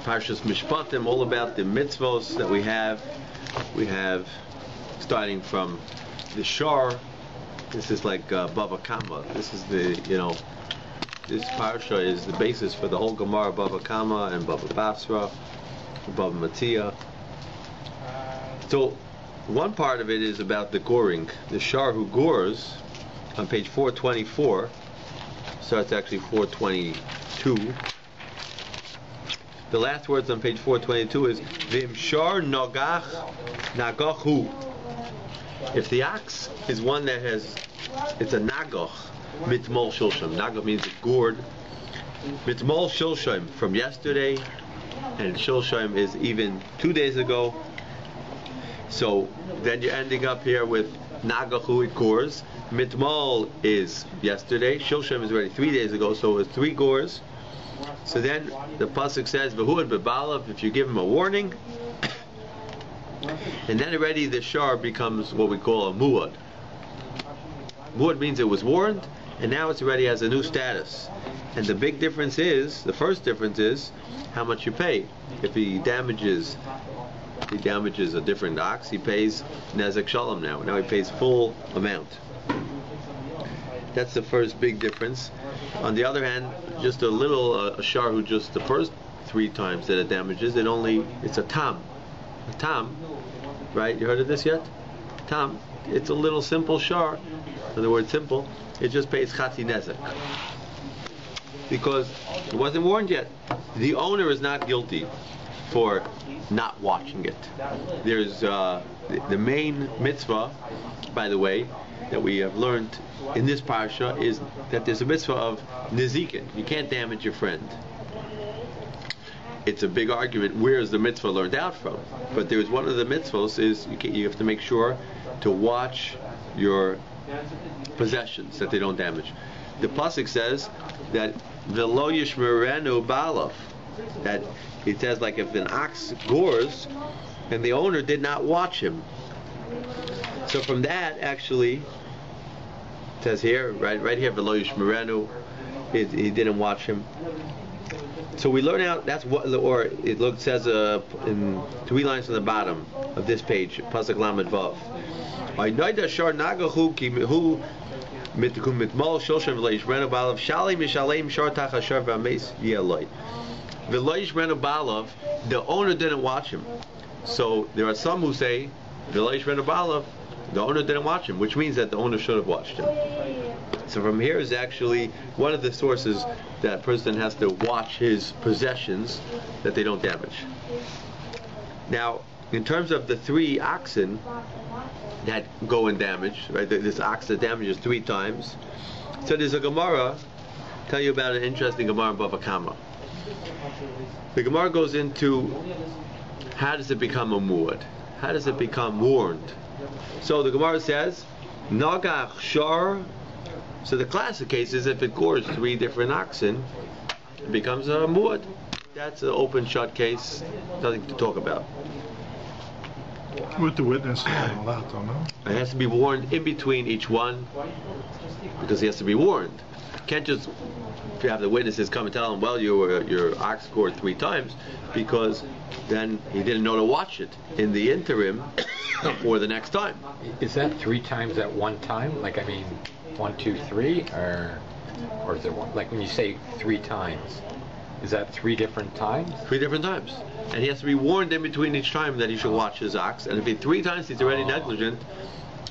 Parshas Mishpatim, all about the mitzvos that we have. We have, starting from the Shar. This is like Bava Kama. This is the, this Parsha is the basis for the whole Gemara, Bava Kama and Bava Basra, Bava Matia. So, one part of it is about the goring. The Shar who gores, on page 424, starts actually 422. The last words on page 422 is V'imshar nogach nagachu. If the ox is one that it's a nagach, mitmol shilshim. Nagach means it's gored. Mitmol shilshim, from yesterday, and shilshim is even 2 days ago. So then you're ending up here with nagachu, it gores. Mitmol is yesterday. Shilshim is already 3 days ago, so it was 3 gores. So then the pasuk says, "V'huad bebalav," if you give him a warning, and then already the shar becomes what we call a muad. Muad means it was warned, and now it's already has a new status. And the big difference is, the first difference is how much you pay. If he damages a different ox, he pays nezek shalom now. Now he pays full amount. That's the first big difference. On the other hand, just a little a shar who just the first 3 times that it damages, it's a tam. A tam, right? You heard of this yet? Tam. It's a little simple shar. In the word simple, it just pays chati nezek. Because it wasn't warned yet. The owner is not guilty for not watching it. There's the main mitzvah, by the way, that we have learned in this parsha is that there's a mitzvah of nizikin. You can't damage your friend. It's a big argument. Where is the mitzvah learned out from? But there's one of the mitzvahs is you have to make sure to watch your possessions, that they don't damage. The pasuk says that v'lo yishmerenu balav, that it says like if an ox gores and the owner did not watch him. So from that, actually, it says here, right here, v'lo yishmerenu, he didn't watch him. So we learn out that's what, or it says in 3 lines on the bottom of this page, pasuk lamed vav. V'noida shar nagahu ki hu mitmol shoshem v'lo yishmerenu balav shalei mishalem shar tachas shar v'ameis yeloi. V'lo yishmerenu balav, the owner didn't watch him. So there are some who say v'lo yishmerenu balav, the owner didn't watch him, which means that the owner should have watched him. So from here is actually one of the sources that a person has to watch his possessions that they don't damage. Now, in terms of the 3 oxen that go and damage, right? This ox that damages 3 times. So there's a Gemara, tell you about an interesting Gemara in Bava Kama. The Gemara goes into how does it become a muad? How does it become warned? So the Gemara says, Nagach shar. So the classic case is if it gores 3 different oxen, it becomes a muad. That's an open shut case, nothing to talk about. With the witness and all that, don't know. It has to be warned in between each one, because he has to be warned. You can't just, if you have the witnesses come and tell him, well, your ox gored 3 times, because then he didn't know to watch it in the interim or the next time. Is that 3 times at one time? Like, 1, 2, 3, or is it one? Like when you say 3 times, is that 3 different times? 3 different times, and he has to be warned in between each time that he should watch his ox. And if he 3 times he's already negligent,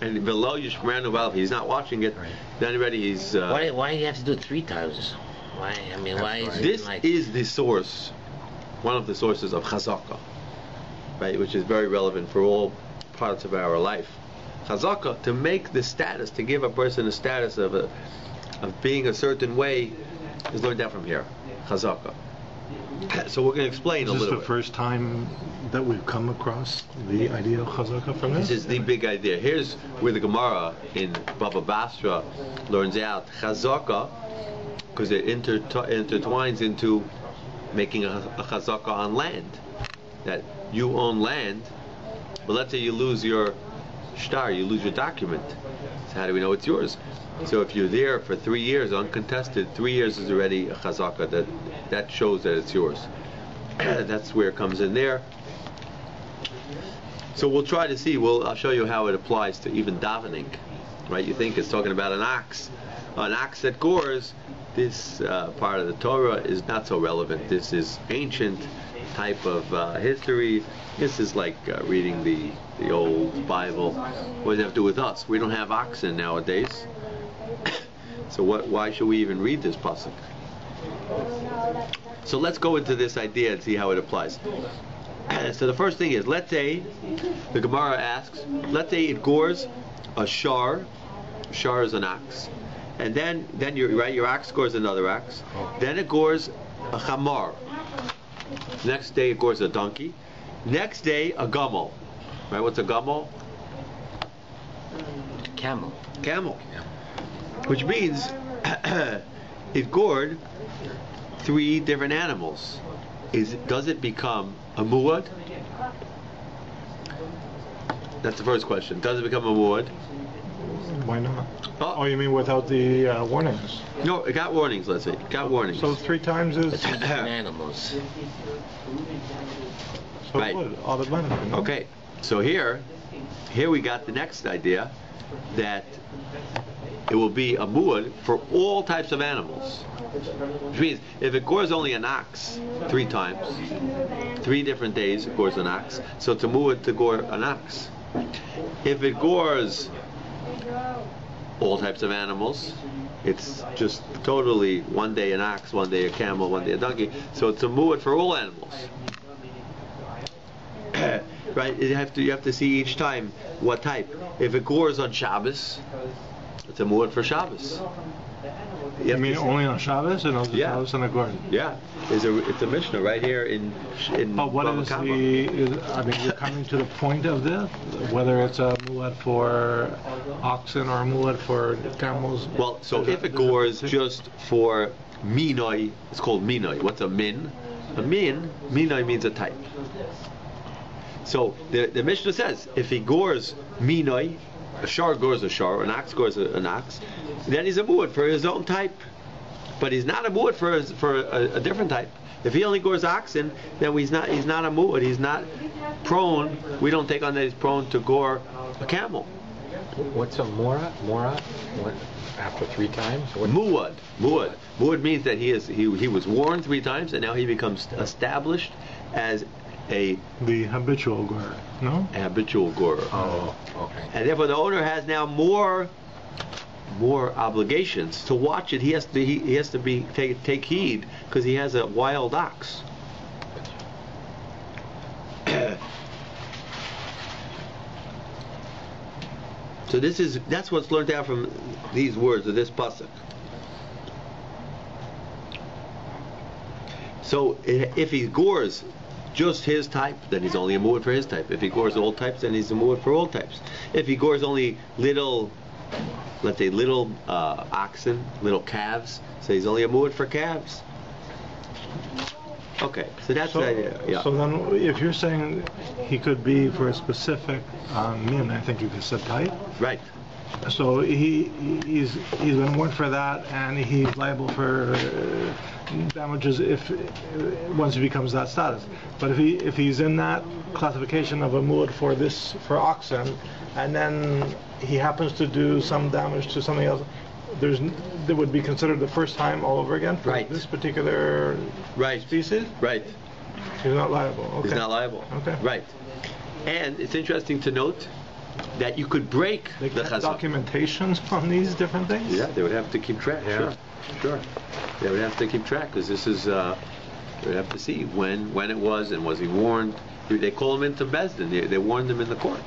and below Yishmerenu balav he's not watching it, right, then already he's. Why do you have to do it 3 times? Why? Why is this it is the source, one of the sources of chazaka, right? Which is very relevant for all parts of our life. Chazaka, to make the status, to give a person a status of being a certain way, is learned out from here. Chazaka. So we're going to explain a little bit. Is this the first time that we've come across the idea of chazaka from this? This is the big idea. Here's where the Gemara in Bava Basra learns out chazaka, because it intertwines into making a chazaka on land. That you own land, but let's say you lose your shtar, you lose your document. So how do we know it's yours? So if you're there for 3 years uncontested, 3 years is already a chazaka, that shows that it's yours. That's where it comes in there. So we'll try to see. I'll show you how it applies to even davening. Right? You think it's talking about an ox that gores. This part of the Torah is not so relevant. This is ancient type of history. This is like reading the old Bible. What does it have to do with us? We don't have oxen nowadays. So why should we even read this pasuk? So let's go into this idea and see how it applies. So the first thing is, let's say the Gemara asks, let's say it gores a shar. Shar is an ox, and then your ox gores another ox. Then it gores a chamar. Next day it gores a donkey. Next day a gamel. Right? What's a gamel? Camel. Camel. Which means it gored 3 different animals. Does it become a muad? That's the first question. Does it become a muad? Why not? Oh, you mean without the warnings? No, it got warnings, let's say. It got warnings. So 3 times is... Different animals. So Right. it would automatically. No? Okay, so here we got the next idea, that it will be a muad for all types of animals. Which means, if it gores only an ox 3 times, 3 different days it gores an ox, so it's a muad to gore an ox. If it gores all types of animals, it's just totally one day an ox, one day a camel, one day a donkey, so it's a muad for all animals. Right? You have to see each time what type. If it gores on Shabbos, it's a muad for Shabbos. You mean only on Shabbos and on Yeah. Shabbos and a garden? Yeah, it's a Mishnah right here in But what Bava is Kama. you're coming to the point of this, whether it's a muad for oxen or a muad for camels? Well, so if it gores just for minoi, it's called minoi. What's a min? Minoi means a type. So the Mishnah says, if he gores minoi, a shar gores a shar, an ox gores an ox, then he's a muad for his own type. But he's not a muad for a different type. If he only gores oxen, then he's not a muad. He's not prone. We don't take on that he's prone to gore a camel. What's a mora? Mora? What, after 3 times? What? Muad means that he was warned 3 times, and now he becomes established as the habitual gorer, no? habitual gorer. Oh, okay. And therefore the owner has now more obligations to watch it. He has to take heed, because he has a wild ox. So that's what's learned out from these words of this pasuk. So if he gores just his type, then he's only a muad for his type. If he gores all types, then he's a muad for all types. If he gores only little oxen, little calves, so he's only a muad for calves. Okay, so that's the idea. Yeah. So then, if you're saying he could be for a specific min, I think you could say type. Right. So he's been warned for that, and he's liable for damages once he becomes that status. But if he's in that classification of a muad for oxen, and then he happens to do some damage to something else, that would be considered the first time all over again for this particular species? Right. He's not liable. Okay. He's not liable. Okay. Right. And it's interesting to note that you could break They the kept chazak. documentations on these different things? Yeah, they would have to keep track. Yeah. Sure. They would have to keep track, because this is they would have to see when it was, and was he warned. They call him into Bezdin. They warned him in the court.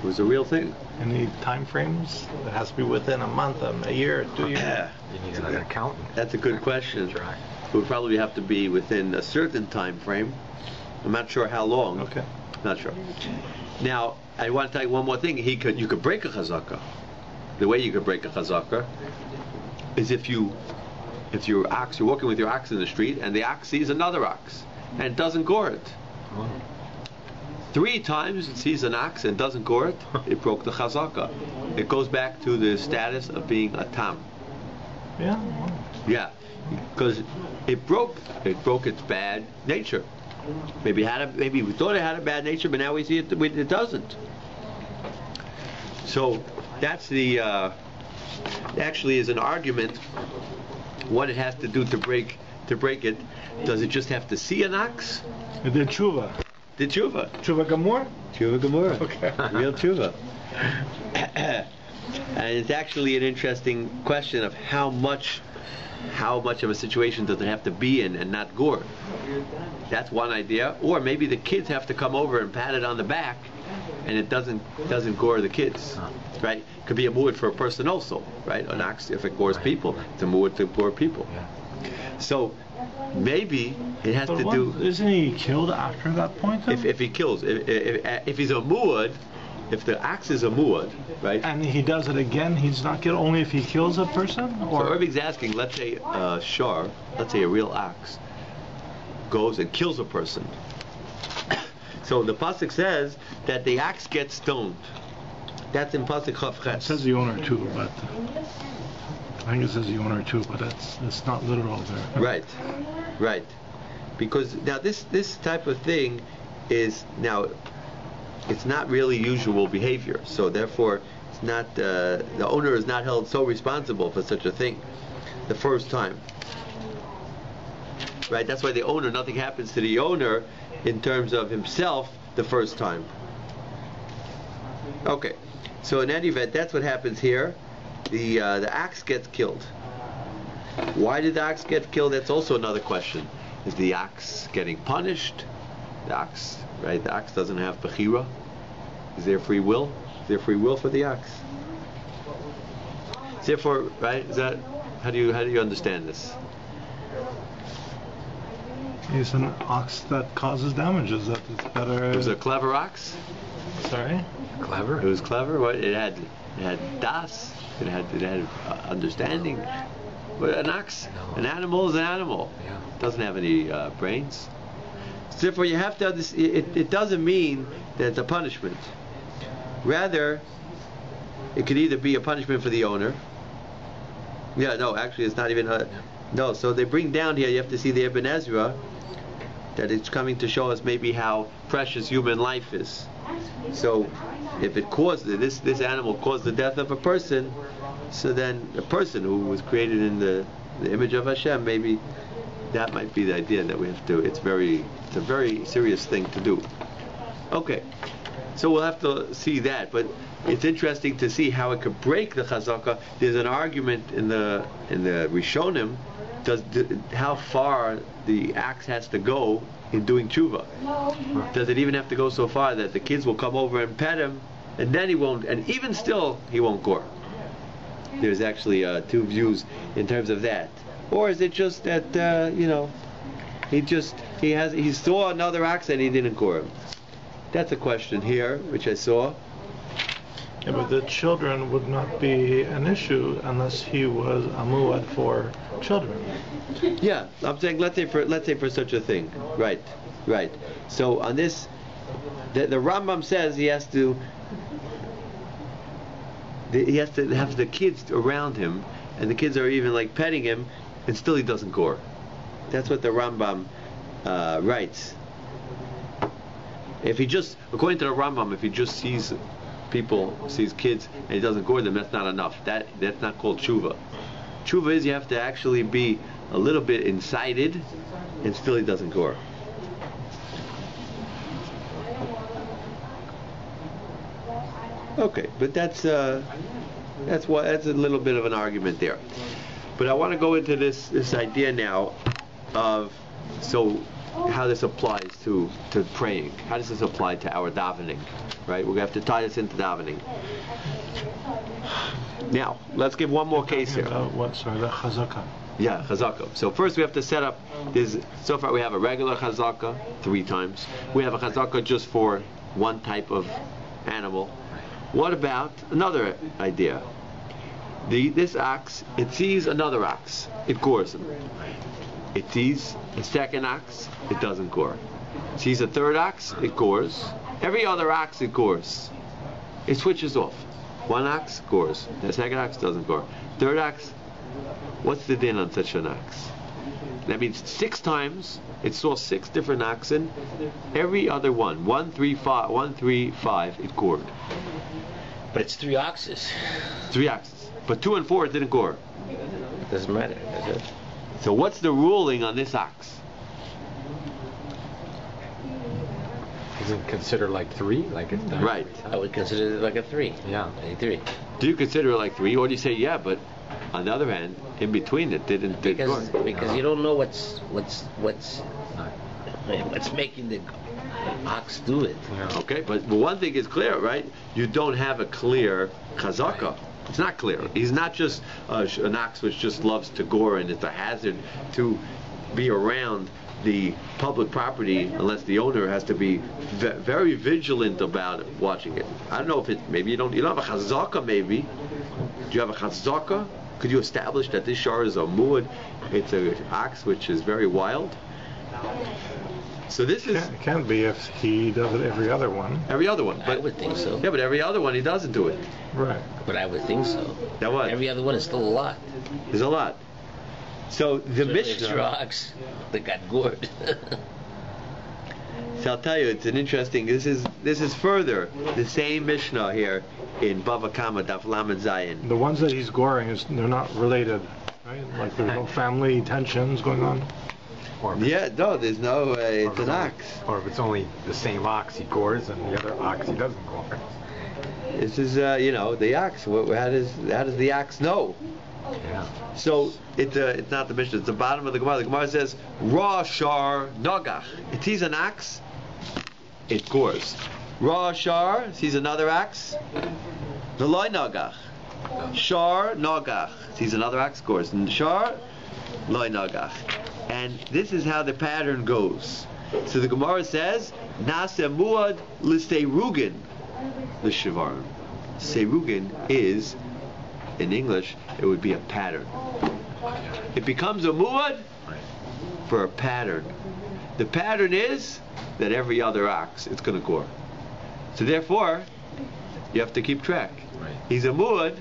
It was a real thing. Any time frames? It has to be within a month, a year, 2 years. You need an accountant. That's a good question. That's right. It would probably have to be within a certain time frame. I'm not sure how long. Okay. Not sure. Now, I want to tell you one more thing. You could break a chazaka. The way you could break a chazaka is if you're walking with your ox in the street, and the ox sees another ox and doesn't gore it. 3 times it sees an ox and doesn't gore it, it broke the chazaka. It goes back to the status of being a tam. Yeah. Yeah. because it broke its bad nature. Maybe we thought it had a bad nature, but now we see it doesn't. So that's the actually is an argument. What it has to do to break it? Does it just have to see an ox? The tshuva. The tshuva. Tshuva gamur? Tshuva gamur. Okay. Real tshuva. And it's actually an interesting question of how much of a situation does it have to be in and not gore. That's one idea. Or maybe the kids have to come over and pat it on the back, and it doesn't gore the kids, right? Could be a mu'ud for a person also, right? An ox, if it gores people, it's a mu'ud to gore people. So maybe it has to do. Isn't he killed after that point? If he kills, if he's a mu'ud, if the ox is a mu'ud, right? And he does it again, he's not killed only if he kills a person? Or So Rabbi's asking, let's say let's say a real ox goes and kills a person. So the pasuk says that the ox gets stoned. That's in pasuk Chav Ches. it says the owner too, but I think it says the owner too, but it's not literal there. Right. Because now this type of thing is now it's not really usual behavior. So therefore, it's not the owner is not held so responsible for such a thing the first time. Right. That's why the owner, nothing happens to the owner in terms of himself the first time. Okay. So in any event, that's what happens here. The ox gets killed. Why did the ox get killed? That's also another question. Is the ox getting punished? The ox doesn't have bechira. Is there free will? Is there free will for the ox? Therefore, right? Is that how do you understand this? It's an ox that causes damages. That it's better. It was a clever ox. Sorry. Clever. It was clever. What it had das. It had understanding. But an ox, an animal is an animal. Yeah. It doesn't have any brains. So therefore, you have to understand. It doesn't mean that it's a punishment. Rather, it could either be a punishment for the owner. Yeah, no, actually, it's not even. No, so they bring down here. You have to see the Ibn Ezra that it's coming to show us maybe how precious human life is. So, if it caused this animal caused the death of a person, so then a person who was created in the image of Hashem, maybe that might be the idea that we have to. It's a very serious thing to do. Okay, so we'll have to see that, but it's interesting to see how it could break the chazaka. There's an argument in the Rishonim. How far the axe has to go in doing tshuva? Does it even have to go so far that the kids will come over and pet him, and then he won't, and even still he won't gore? There's actually two views in terms of that. Or is it just that he saw another axe and he didn't gore him? That's a question here, which I saw. Yeah, but the children would not be an issue unless he was a muad for children. Yeah, I'm saying let's say for such a thing, right. So on this, the Rambam says he has to have the kids around him, and the kids are even like petting him, and still he doesn't gore. That's what the Rambam writes. If he just, according to the Rambam, if he just sees kids and he doesn't gore them, that's not enough. That's not called tshuva. Tshuva is you have to actually be a little bit incited, and still he doesn't gore. Okay, but that's a little bit of an argument there. But I want to go into this idea now of how this applies to praying. How does this apply to our davening? Right? We're going to have to tie this into davening. Now, let's give one more case here. What? Sorry, the chazaka. Yeah, chazaka. So first we have to set up so far we have a regular chazaka 3 times. We have a chazaka just for one type of animal. What about another idea? This ox, it sees another ox, it gores him. It sees a second ox, it doesn't gore. It sees a third ox, it gores. Every other ox, it gores. It switches off. One ox gores. The second ox doesn't gore. Third ox, what's the din on such an ox? That means 6 times it saw 6 different oxen. Every other one, 1, 3, 5, it gored. But it's 3 oxes. 3 oxes. But 2 and 4 it didn't gore. Doesn't matter, does it? So what's the ruling on this ox? Is it considered like 3? Like it's done Right. every time? I would consider it like a 3. Yeah. A 3. Do you consider it like 3, or do you say yeah, but on the other hand, in between it didn't Because gore? you don't know what's making the ox do it. Yeah. Okay, but one thing is clear, right? You don't have a clear chazaka. It's not clear. He's not just an ox which just loves to gore, and it's a hazard to be around the public property unless the owner has to be very vigilant about it, watching it. I don't know if it. Maybe you don't have a chazaka. Maybe do you have a chazaka? Could you establish that this shar is a muad? It's an ox which is very wild. So this is It can't be if he does it every other one. every other one. I But would think so. yeah, but every other one he doesn't do it. Right. But I would think so. That what? Every other one is still a lot. There's a lot. So the So Mishnah. extra ox that got gored. So I'll tell you, it's an interesting. This is further the same Mishnah here in Bava Kama Daf Lamed Zayin. The ones that he's goring, they're not related, right? Like there's no family tensions going on. Or if it's- Yeah, no, there's no. or if It's an only- ox. Or if it's only the same ox he gores and the other ox he doesn't gore. This is the ox. How does the ox know? Yeah. So it's not the Mishnah. It's the bottom of the Gemara. The Gemara says Ra Shar Nagach. It sees an ox, it gores. Ra Shar sees another ox, V'loy Nagach. Shar Nagach sees another ox, gores. And Shar Loy Nagach. And this is how the pattern goes. So the Gemara says Nase Muad L'Seirugin L'Shivarim. Seirugin is, in English, it would be a pattern. It becomes a muad for a pattern. The pattern is that every other ox it's going to gore. So therefore, you have to keep track. Right. He's a muad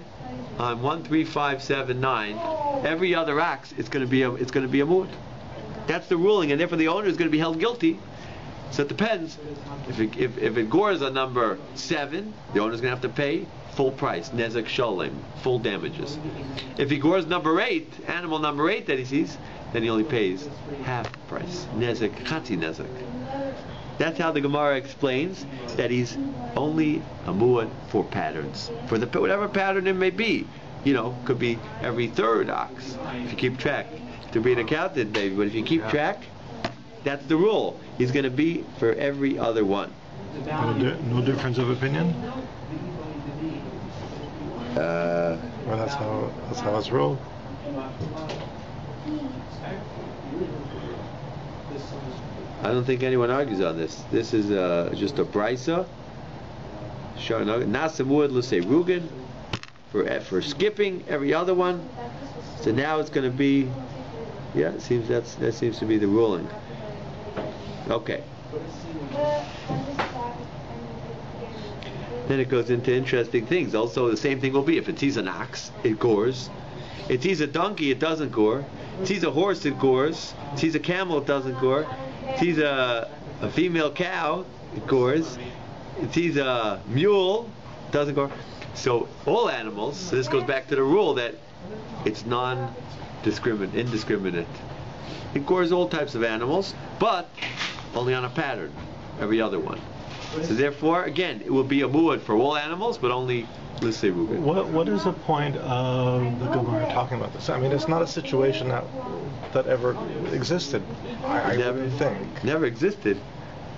on 1, 3, 5, 7, 9. Every other ox it's going to be a muad. That's the ruling, and therefore the owner is going to be held guilty. So it depends. If it gores on number 7, the owner is going to have to pay full price, nezek sholem, full damages. If he gores number 8, animal number 8 that he sees, then he only pays half price, nezek chati nezek. That's how the Gemara explains that he's only a muad for patterns, for whatever pattern it may be. Could be every 3rd ox if you keep track. To be an accountant, maybe, but if you keep track, that's the rule. He's going to be for every other one. No difference of opinion. Or that's how it's ruled. I don't think anyone argues on this. This is just a brisa. Nasamud l'sei rugen for skipping every other one. So now it's going to be. Yeah, it seems that seems to be the ruling. Okay. Then it goes into interesting things. Also, the same thing will be if it sees an ox, it gores. It sees a donkey, it doesn't gore. It sees a horse, it gores. It sees a camel, it doesn't gore. It sees a female cow, it gores. It sees a mule, it doesn't gore. So all animals. So this goes back to the rule that it's indiscriminate. It gores all types of animals, but only on a pattern, every other one. So therefore, again, it will be a muad for all animals, but only l'sei rugen. What is the point of the Gemara talking about this? I mean, it's not a situation that ever existed. I wouldn't think. Never existed.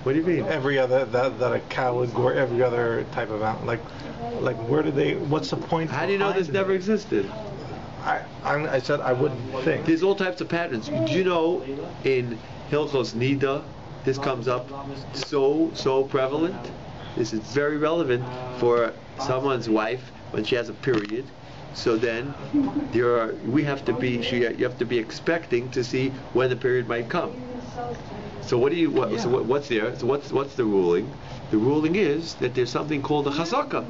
What do you mean? Every other that a cow would gore every other type of animal. Like where do they? What's the point? How do you know this behind never it? existed? I said I wouldn't think. There's all types of patterns. Do you know in Hilchos Nida, this comes up so prevalent? This is very relevant for someone's wife when she has a period. So then you have to be expecting to see when the period might come. So what's there? So what's the ruling? The ruling is that there's something called a chazaka,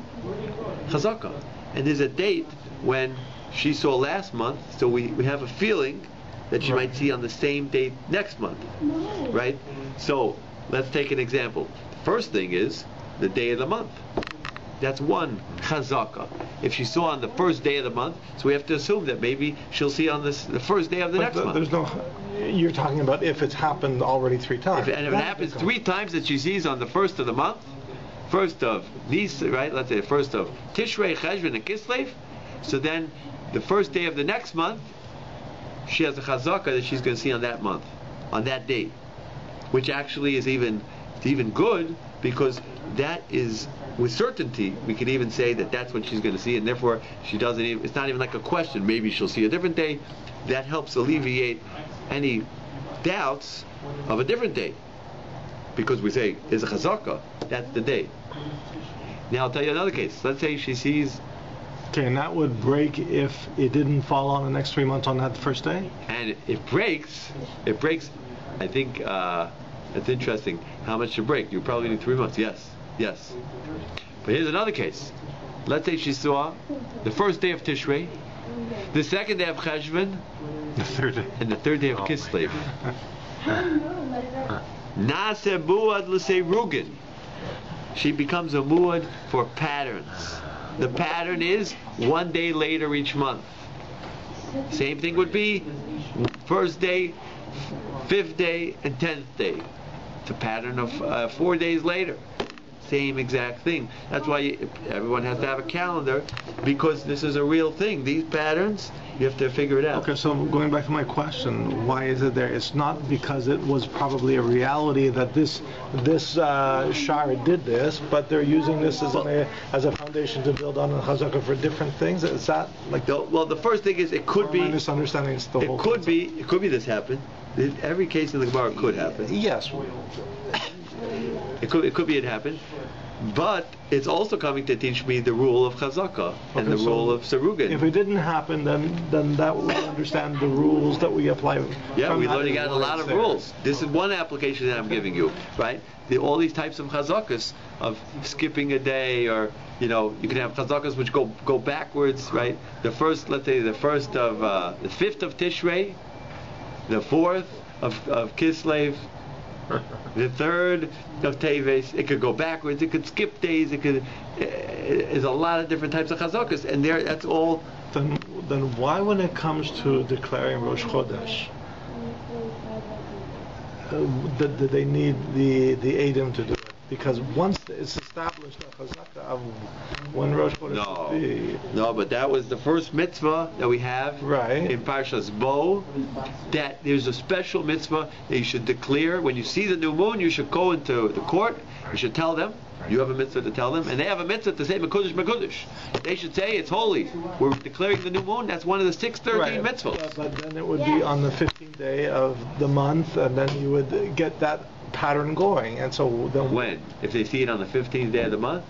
and there's a date when she saw last month. So we have a feeling that she might see on the same day next month, right? So let's take an example. First thing is the day of the month. That's one chazaka. If she saw on the first day of the month, so we have to assume that maybe she'll see on the first day of the next month. There's no. You're talking about if it's happened already 3 times. And if it happens 3 times that she sees on the first of the month, first of these, right? Let's say the first of Tishrei, Cheshvan, and Kislev. So then, the first day of the next month, she has a chazaka that she's going to see on that month, on that date, which actually is even good because that is with certainty. We can even say that that's what she's going to see, and therefore she doesn't even. It's not even like a question. Maybe she'll see a different day. That helps alleviate any doubts of a different day, because we say there's a chazaka. That's the day. Now I'll tell you another case. Let's say she sees. Okay, and that would break if it didn't fall on the next 3 months on that first day? And it breaks, I think, it's interesting how much to break. You probably need 3 months. Yes. But here's another case. Let's say she saw the first day of Tishrei, the second day of Cheshvan, The third day. and the third day of Kislev. Nase buad l'sei rugin. She becomes a muad for patterns. The pattern is 1 day later each month. Same thing would be first day, 5th day, and 10th day. It's a pattern of 4 days later. Same exact thing. That's why everyone has to have a calendar, because this is a real thing. These patterns, you have to figure it out. Okay, so going back to my question, why is it there? It's not because it was probably a reality that this Shara did this, but they're using this as a foundation to build on a chazaka for different things. Is that like? Well, the first thing is it could be. My misunderstanding is the whole. It could be this happened. Every case in the Gemara could happen. Yes. It could be it happened, but it's also coming to teach me the rule of chazaka and the rule of sarugin. If it didn't happen, then that we understand the rules that we apply. Yeah, we're learning out a lot of rules. This is one application that I'm giving you, right? All these types of chazakas of skipping a day, or you can have chazakas which go backwards, right? Let's say the 5th of Tishrei, the 4th of Kislev, the 3rd of Teves. It could go backwards. It could skip days. There's a lot of different types of chazakas, and that's all. Then why, when it comes to declaring Rosh Chodesh, did they need the Eidim to do it? Because once it's established a chazaka of when Rosh Chodesh would be. No, but that was the first mitzvah that we have in Parshas Bo. That there's a special mitzvah that you should declare when you see the new moon. You should go into the court. You should tell them. You have a mitzvah to tell them, and they have a mitzvah to say Mekudesh Mekudesh. They should say it's holy. We're declaring the new moon. That's one of the 613 mitzvahs. Yeah, but then it would be on the 15th day of the month, and then you would get that pattern going. And so then when? If they see it on the 15th day of the month?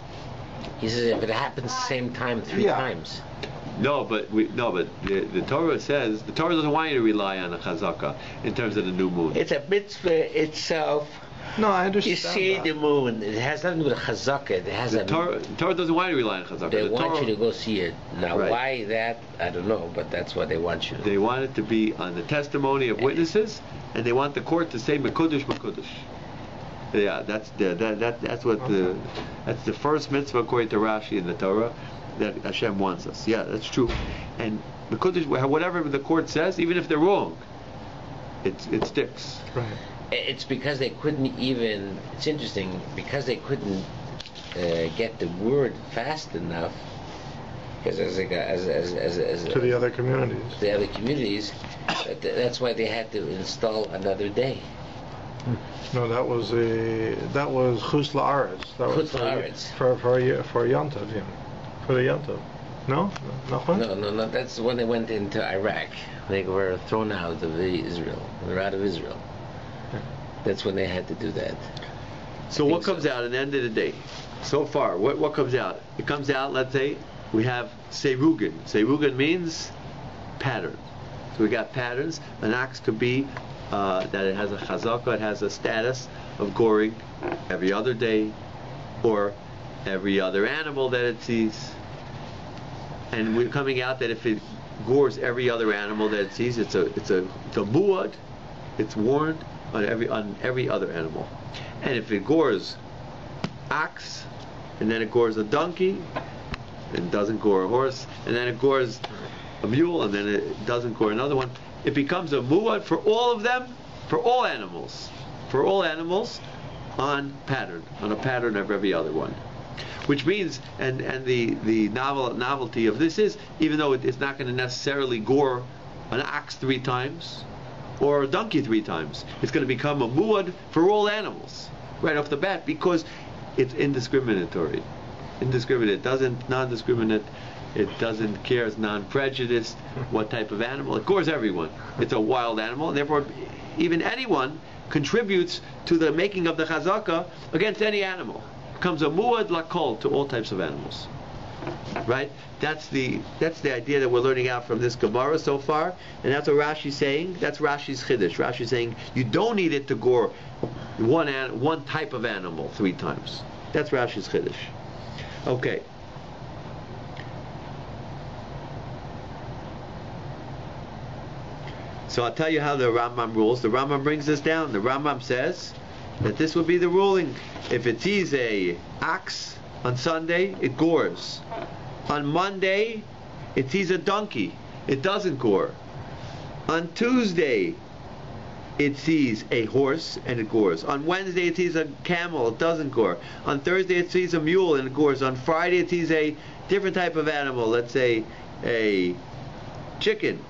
He says if it happens the same time 3 times. No, but the Torah says the Torah doesn't want you to rely on a chazaka in terms of the new moon. It's a mitzvah itself. No, I understand. You see the moon. It has nothing to do with a chazaka. It has the Torah doesn't want you to rely on chazaka. They want you to go see it. Now, right. Why that? I don't know, but that's what they want you to do. They want it to be on the testimony of witnesses, and they want the court to say Mekudesh Mekudesh. Yeah, that's the first mitzvah according to Rashi in the Torah that Hashem wants us. Yeah, that's true. And Mekudesh, whatever the court says, even if they're wrong, it sticks. Right. It's because they couldn't even. It's interesting because they couldn't get the word fast enough. Because as to the other communities. The other communities, that's why they had to install another day. No, that was Chutz La'aretz. That was for Yontav, for the Yontav. No. No. That's when they went into Iraq. They were thrown out of Israel. They were out of Israel. That's when they had to do that. So what comes out at the end of the day? So far, what comes out? It comes out, let's say, we have Seirugin. Seirugin means pattern. So we got patterns. An ox could be that it has a chazaka, it has a status of goring every other day, or every other animal that it sees. And we're coming out that if it gores every other animal that it sees. It's a muad. It's warned on every other animal. And if it gores ox, and then it gores a donkey, and doesn't gore a horse, and then it gores a mule, and then it doesn't gore another one, it becomes a muad for all of them, for all animals on a pattern of every other one. Which means, and the novelty of this is, even though it's not going to necessarily gore an ox 3 times or a donkey 3 times, it's going to become a muad for all animals right off the bat, because it's indiscriminatory. Non-discriminate. It doesn't care. It's non-prejudiced. What type of animal? It gores everyone. It's a wild animal, and therefore, even anyone contributes to the making of the chazaka against any animal. Becomes a muad lakol to all types of animals. Right? That's the idea that we're learning out from this Gemara so far, and that's what Rashi's saying. That's Rashi's chiddush. Rashi's saying you don't need it to gore one type of animal 3 times. That's Rashi's chiddush. Okay. So I'll tell you how the Rambam rules. The Rambam brings this down. The Rambam says that this would be the ruling. If it sees a ox on Sunday, it gores. On Monday, it sees a donkey, it doesn't gore. On Tuesday, it sees a horse and it gores. On Wednesday, it sees a camel, it doesn't gore. On Thursday, it sees a mule and it gores. On Friday, it sees a different type of animal, let's say a chicken,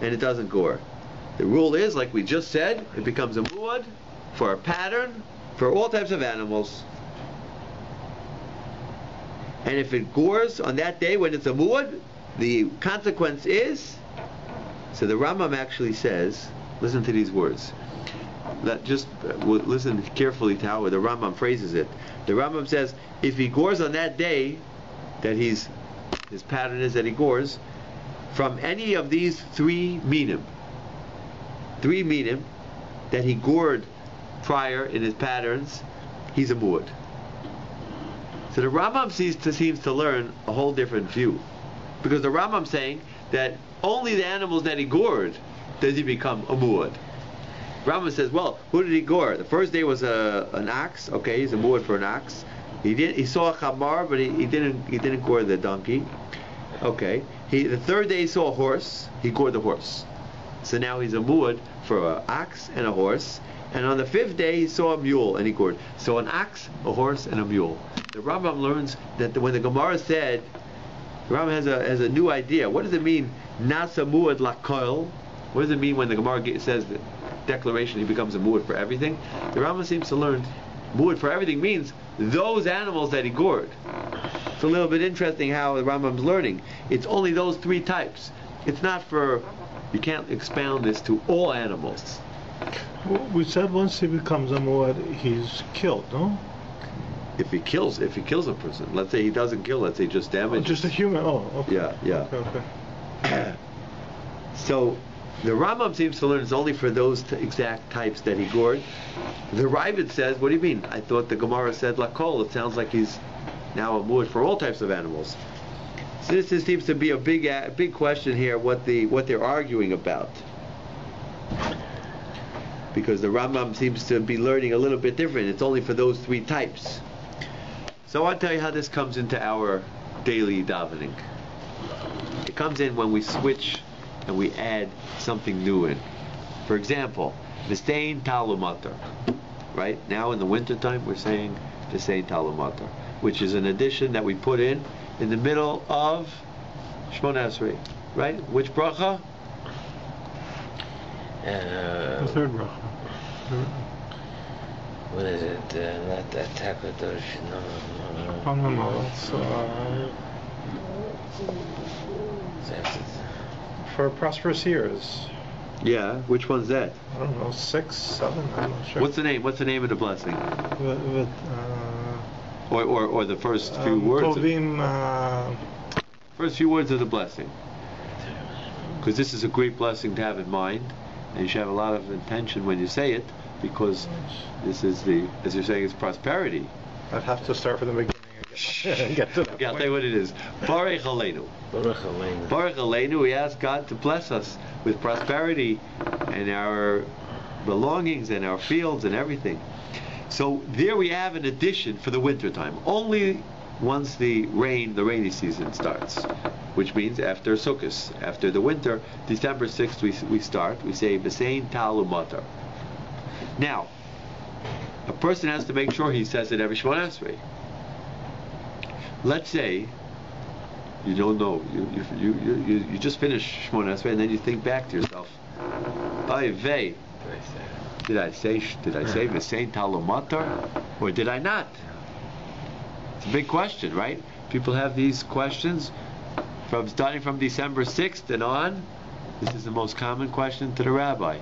and it doesn't gore. The rule is, like we just said, it becomes a muad for a pattern for all types of animals. And if it gores on that day when it's a muad, the consequence is, so the Rambam actually says, listen to these words. Listen carefully to how the Rambam phrases it. The Rambam says, if he gores on that day, that his pattern is that he gores, from any of these 3 minim that he gored prior in his patterns, he's a muad. So the Rambam seems to learn a whole different view, because the Rambam's saying that only the animals that he gored does he become a muad. Rambam says, well, who did he gore? The first day was an ox. Okay, he's a muad for an ox. He saw a chamar, but he didn't gore the donkey. Okay. The third day he saw a horse. He gored the horse. So now he's a muad for an ox and a horse. And on the 5th day he saw a mule and he gored. So an ox, a horse, and a mule. The Rambam learns that when the Gemara said, the Rambam has a new idea. What does it mean? Nasa muad lakol. What does it mean when the Gemara says the declaration he becomes a muad for everything? The Rambam seems to learn muad for everything means those animals that he gored. It's a little bit interesting how the Rambam's learning. It's only those 3 types. It's not for, you can't expound this to all animals. We said once he becomes a muad, he's killed, no? If he kills a person, let's say he doesn't kill, let's say just damages. Just a human. Oh, okay. Yeah. Okay. So the Rambam seems to learn it's only for those exact types that he gored. The Ravid says, what do you mean? I thought the Gemara said lakol. It sounds like he's now a muad for all types of animals. So this seems to be a big question here. What they're arguing about. Because the Rambam seems to be learning a little bit different. It's only for those 3 types. So I'll tell you how this comes into our daily davening. It comes in when we switch and we add something new in. For example, V'stein talumatar. Right? Now in the wintertime we're saying V'stein talumatar, which is an addition that we put in the middle of Shemot Esrei. Right? Which bracha? The 3rd bracha. What is it? Not that Takadosh. No. For prosperous years. Yeah. Which one's that? I don't know, 6, 7. I'm not sure. What's the name? What's the name of the blessing? Or the first few words. Tovim. First few words of the blessing. Because this is a great blessing to have in mind, and you should have a lot of intention when you say it, because this is as you're saying, it's prosperity. I'd have to start from the beginning get to that Okay, I'll point. tell you what it is. Baruch Aleinu. Baruch Aleinu. Baruch Aleinu, we ask God to bless us with prosperity and our belongings and our fields and everything. So there we have an addition for the winter time. Only once the rainy season starts, which means after Sukkot, after the winter, December 6th we start. We say V'sein Talu Matar. Now, a person has to make sure he says it every Shemot Esrei. Let's say you don't know, you just finished Shemot Esrei, and then you think back to yourself, Oy vey, did I say V'sein Talu Matar, or did I not? It's a big question, right? People have these questions starting from December 6th and on. This is the most common question to the rabbi.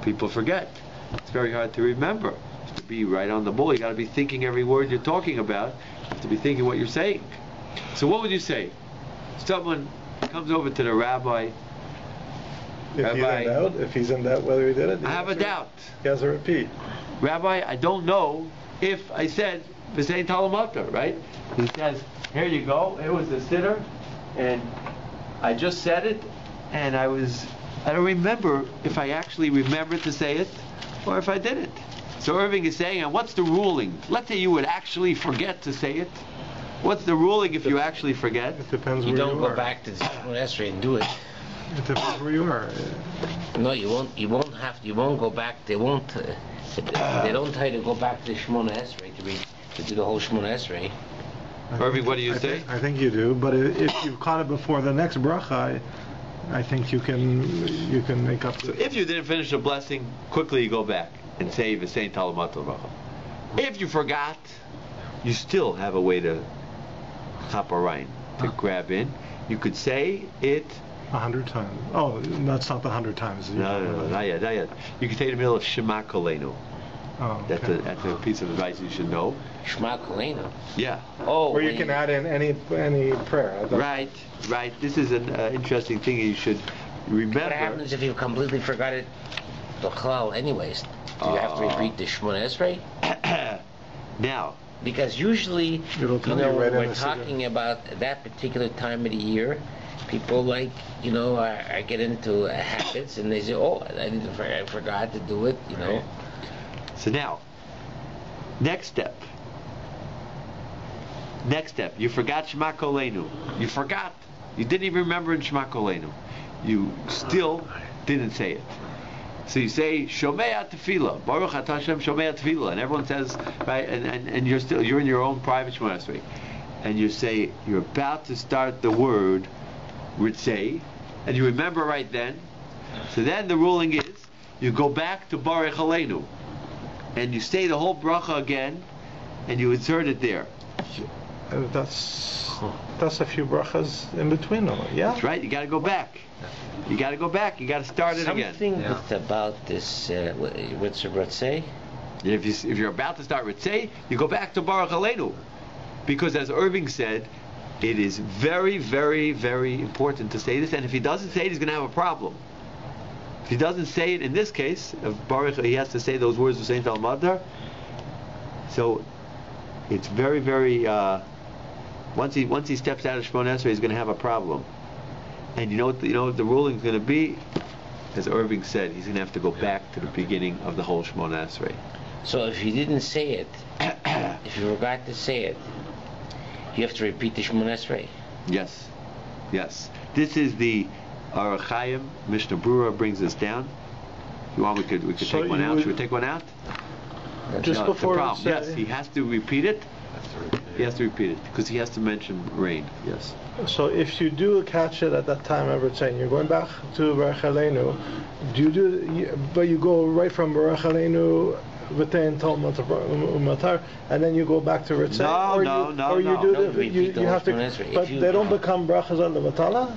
People forget. It's very hard to remember. You have to be right on the ball. You got to be thinking every word you're talking about. You have to be thinking what you're saying. So what would you say? Someone comes over to the rabbi. If he's in doubt whether he did it, I have a doubt. He has to repeat. Rabbi, I don't know if I said V'sein Talu Matar, right? He says, here you go. It was a sitter, and I just said it, and I don't remember if I actually remembered to say it, or if I didn't. So Irving is saying, and what's the ruling? Let's say you would actually forget to say it. What's the ruling if you actually forget? It depends You where don't you go are. back to the Shemot Esrei and do it. It depends where you are. No, you won't go back. They won't. They don't tell you to go back to the Shemot Esrei to do the whole Shemot Esrei. Irving, what do you say? I think you do, but if you've caught it before the next bracha, I think you can make up. So if you didn't finish the blessing, quickly you go back and say V'sein Talu Matar bracha. If you forgot, you still have a way to chaparine, to grab in. You could say it 100 times. Oh, that's not the 100 times. No, not yet. You can say it in the middle of Shema Koleinu. Oh, okay. That's a piece of advice you should know. Shema Koleinu. Yeah. Oh, Or you can add in any prayer. Right. This is an interesting thing you should remember. What happens if you completely forgot it? The Chalal, anyways. Do you have to repeat the Shemot Esrei? Now, Because usually, It'll tell you right when in we're the talking about that particular time of the year, people I get into habits, and they say, "Oh, I forgot to do it," So now, next step. You forgot Shema Koleinu. You forgot. You didn't even remember in Shema Koleinu. You still didn't say it. So you say Shomea Tefillah, Baruch Atah Hashem Shomea Tefillah, and everyone says, right, and you're in your own private Shemot Esrei, and you say you're about to start the word Ritzei, and you remember right then. So then the ruling is you go back to Baruch Aleinu, and you say the whole bracha again, and you insert it there. That's a few brachas in between them. Yeah. That's right. You got to go back. You got to start it again. Something that's about this, what's the Ritzei? If you're about to start Ritzei, you go back to Baruch Aleinu. Because as Irving said, it is very, very, very important to say this, and if he doesn't say it, he's going to have a problem. If he doesn't say it, in this case, of Baruch, he has to say those words of Saint Al-Madar. So, it's very, very, once he steps out of Shemot Esrei, he's going to have a problem. And you know what the ruling is going to be? As Irving said, he's going to have to go back to the beginning of the whole Shemot Esrei. So if you didn't say it, if you forgot to say it, you have to repeat the Shemot Esrei. Yes. This is the Orach Chaim. Mishnah Brura brings us down. If you want, we could So take one out. Should we take one out? Just No, before the problem. it's, Yes, he has to repeat it. He has to repeat it because he has to mention rain. Yes. So if you do catch it at that time, I would say you're going back to Baruch Aleinu. But you go right from Baruch Aleinu, V'tein Tal Matar, and then you go back to Ritzei. No. You have to, but they don't become brachas on the Matala.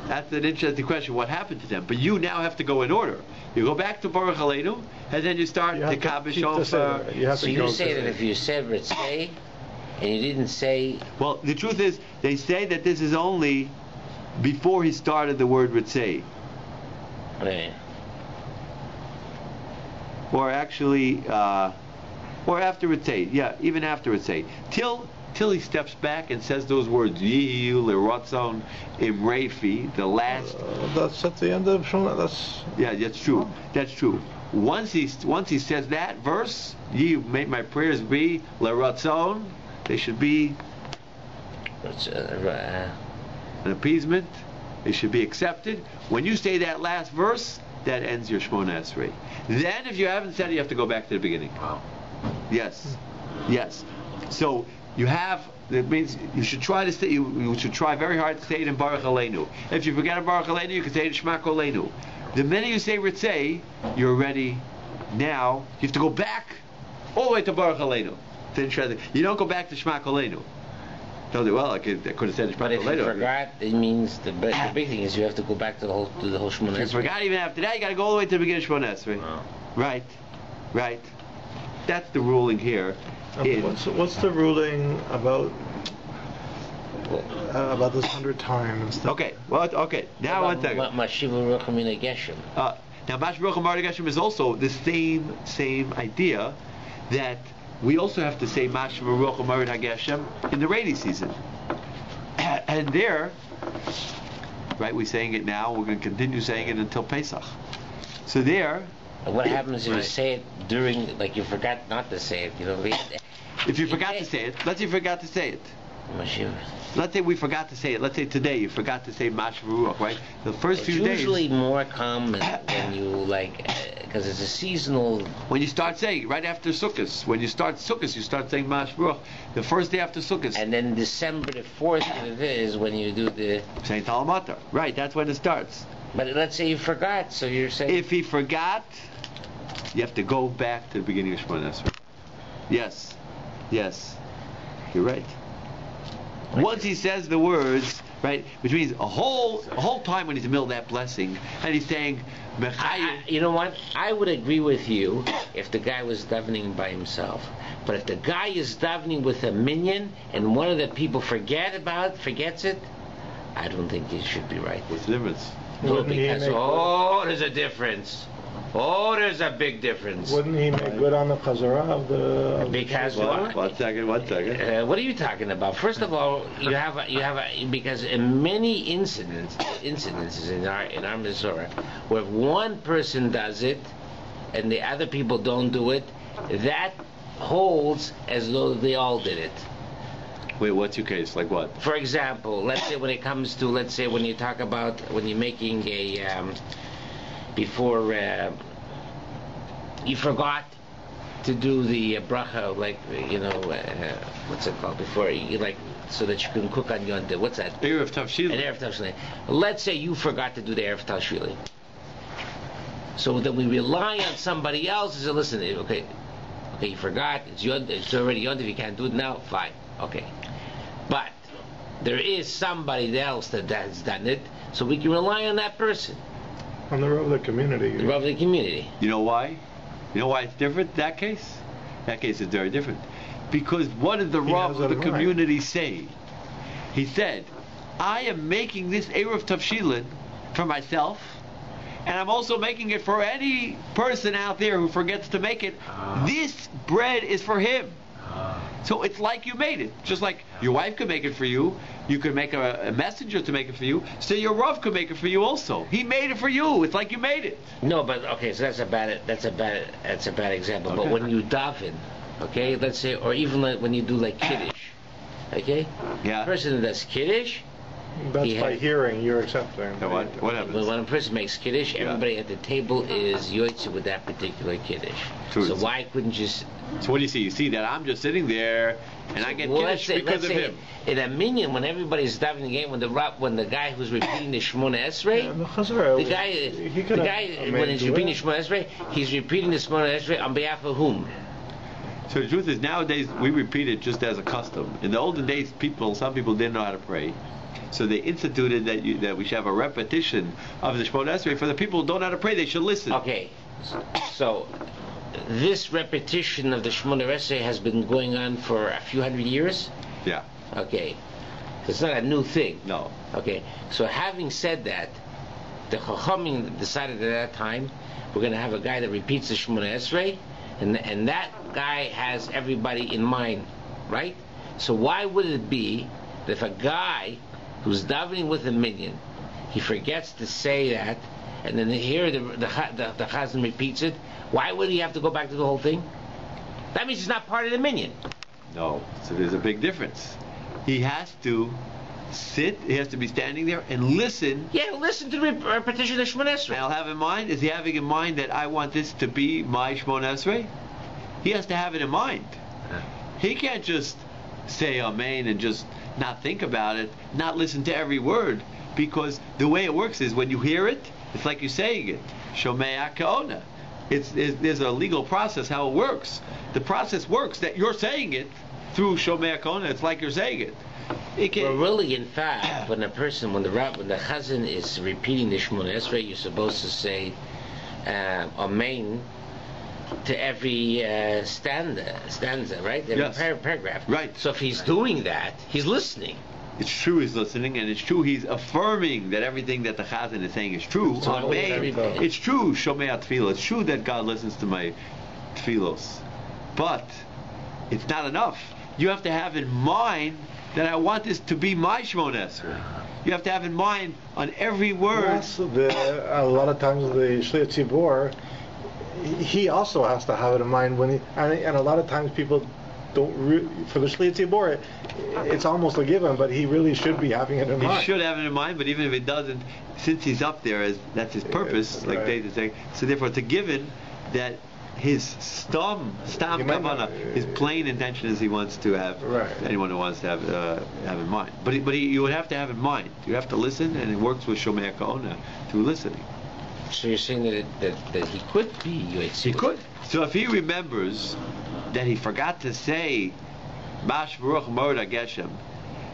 That's an interesting question. What happened to them? But you now have to go in order. You go back to Baruch Aleinu, and then you start the Kabish Shofar. So you say that if you said Ritzei, and you didn't say... Well, the truth is, they say that this is only before he started the word Ritzei. Okay. Or actually, or after Ritzei. Yeah, even after Ritzei. Till he steps back and says those words, Yiyu Leratzon Imrefi, the last. That's at the end of SHMOT. Yeah, that's true. That's true. Once he says that verse, Ye made my prayers be Leratzon, they should be an appeasement. They should be accepted. When you say that last verse, that ends your Shemona Esrei. Then, if you haven't said it, you have to go back to the beginning. Wow. Yes. So you have. That means you should try to say. You should try very hard to say it in Baruch Aleinu. If you forget in Baruch Aleinu, you can say it in Shema Koleinu. The minute you say Ritzei, you're ready. Now you have to go back all the way to Baruch Aleinu. You don't go back to Shema Koleinu. Well, I could have said Shema Koleinu. But if you forgot, it means the big thing is you have to go back to the whole Shemona Esrei. If you forgot even after that, you got to go all the way to the beginning of Shemona Esrei. Wow. Right. That's the ruling here. What's the ruling about this 100 times? Okay. Now one thing. Mashiva Rucham in a Geshem. Now Mashiva Rucham in a Geshem is also the same idea that we also have to say Mashiva Rucham in a Geshem in the rainy season. And there, right, we're saying it now. We're going to continue saying it until Pesach. So there. What happens if you say it during, like you forgot not to say it? If you forgot to say it, let's say you forgot to say it. Let's say we forgot to say it. Let's say today you forgot to say Mashiv Ruach, right? The first few days. It's usually more common when you because it's a seasonal. When you start saying right after Sukkot, when you start Sukkot, you start saying Mashiv Ruach. The first day after Sukkot. And then December the 4th is when you do the saying Talamatar. Right, that's when it starts. But let's say you forgot, so you're saying. If he forgot, you have to go back to the beginning of Shemona Esrei. Yes, you're right. Once he says the words, right, which means a whole time when he's in the middle of that blessing, and he's saying, you know what? I would agree with you if the guy was davening by himself. But if the guy is davening with a minion and one of the people forgets it, I don't think it should be right. What's the difference? There's a difference. There's a big difference. Wouldn't he make good on the chazara of the? Because one second. what are you talking about? First of all, you have because in many incidences in our Mizorah, where if one person does it and the other people don't do it, that holds as though they all did it. Wait, what's your case? Like what? For example, let's say when you talk about when you're making a before you forgot to do the bracha, what's it called? Before you so that you can cook on Yom Tov. What's that? Erev Tavshilin. An Erev Tavshilin. Let's say you forgot to do the Erev Tavshilin. So then we rely on somebody else to say, listen, okay, you forgot. It's already Yom Tov. You can't do it now. Fine. Okay. But there is somebody else that has done it, so we can rely on that person. On the Rav of the community. The Rav of the community. You know why? You know why it's different, that case? That case is very different. Because what did the Rav of the community say? He said, I am making this Erev Tavshilin for myself, and I'm also making it for any person out there who forgets to make it. This bread is for him. So it's like you made it. Just like your wife could make it for you, you could make a messenger to make it for you, so your Rav could make it for you also. He made it for you. It's like you made it. No, but okay, so that's a bad example. Okay. But when you daven, okay, let's say, or even when you do like Kiddush, okay? Yeah. The person that does Kiddush, that's by hearing, you're accepting. So what happens? When a person makes Kiddush, everybody at the table is Yoitze with that particular Kiddush. So why couldn't you... So what do you see? You see that I'm just sitting there, and I get Kiddush because of him. In a minyan, when everybody's davening again, when the guy who's repeating the Shemona Esrei, the guy when he's repeating the Shemona Esrei, he's repeating the Shemona Esrei on behalf of whom? So the truth is, nowadays we repeat it just as a custom. In the olden days, some people didn't know how to pray. So they instituted that we should have a repetition of the Shemona Esrei. For the people who don't know how to pray, they should listen. Okay, so this repetition of the Shemona Esrei has been going on for a few hundred years? Yeah. Okay. It's not a new thing. No. Okay. So having said that, the Chachamim decided at that time we're going to have a guy that repeats the Shemona Esrei, and that guy has everybody in mind, right? So why would it be that if a guy who's davening with a minyan, he forgets to say that, and then here the chazan repeats it, why would he have to go back to the whole thing? That means he's not part of the minyan. No, so there's a big difference. He has to sit, he has to be standing there and listen. Yeah, listen to the repetition of Shemot Esrei. I'll have in mind, is he having in mind that I want this to be my Shemot Esrei? He has to have it in mind. He can't just say Amen and just not think about it, not listen to every word, because the way it works is when you hear it, it's like you're saying it. Shomea Ka'ona. There's a legal process how it works. The process works that you're saying it through Shomea Ka'ona. It's like you're saying it. Well, really, in fact, when the chazan is repeating the Shemot Esrei, you're supposed to say Amen to every stanza, right? Every yes. Paragraph. Right. So if he's doing that, he's listening. It's true he's listening, and it's true he's affirming that everything that the chazan is saying is true. So Amen. It's true, Shomea Tefillah. It's true that God listens to my tefillos. But it's not enough. You have to have in mind that I want this to be my Shemot Esrei. You have to have in mind on every word. Yes, a lot of times the Shliach Tzibor, he also has to have it in mind when and a lot of times people don't for the Shliach Tzibor, it's almost a given, but he really should be having it in mind. He should have it in mind, but even if it doesn't, since he's up there, that's his purpose, like Dave is saying. So therefore, it's a given that his stam kavanah, his plain intention is he wants to have anyone who wants to have in mind. But you would have to have in mind. You have to listen, and it works with Shomea Ka'ona through listening. So you're saying that he could be Yoetzi. He could. So if he remembers that he forgot to say Bash Baruch Morda Geshem,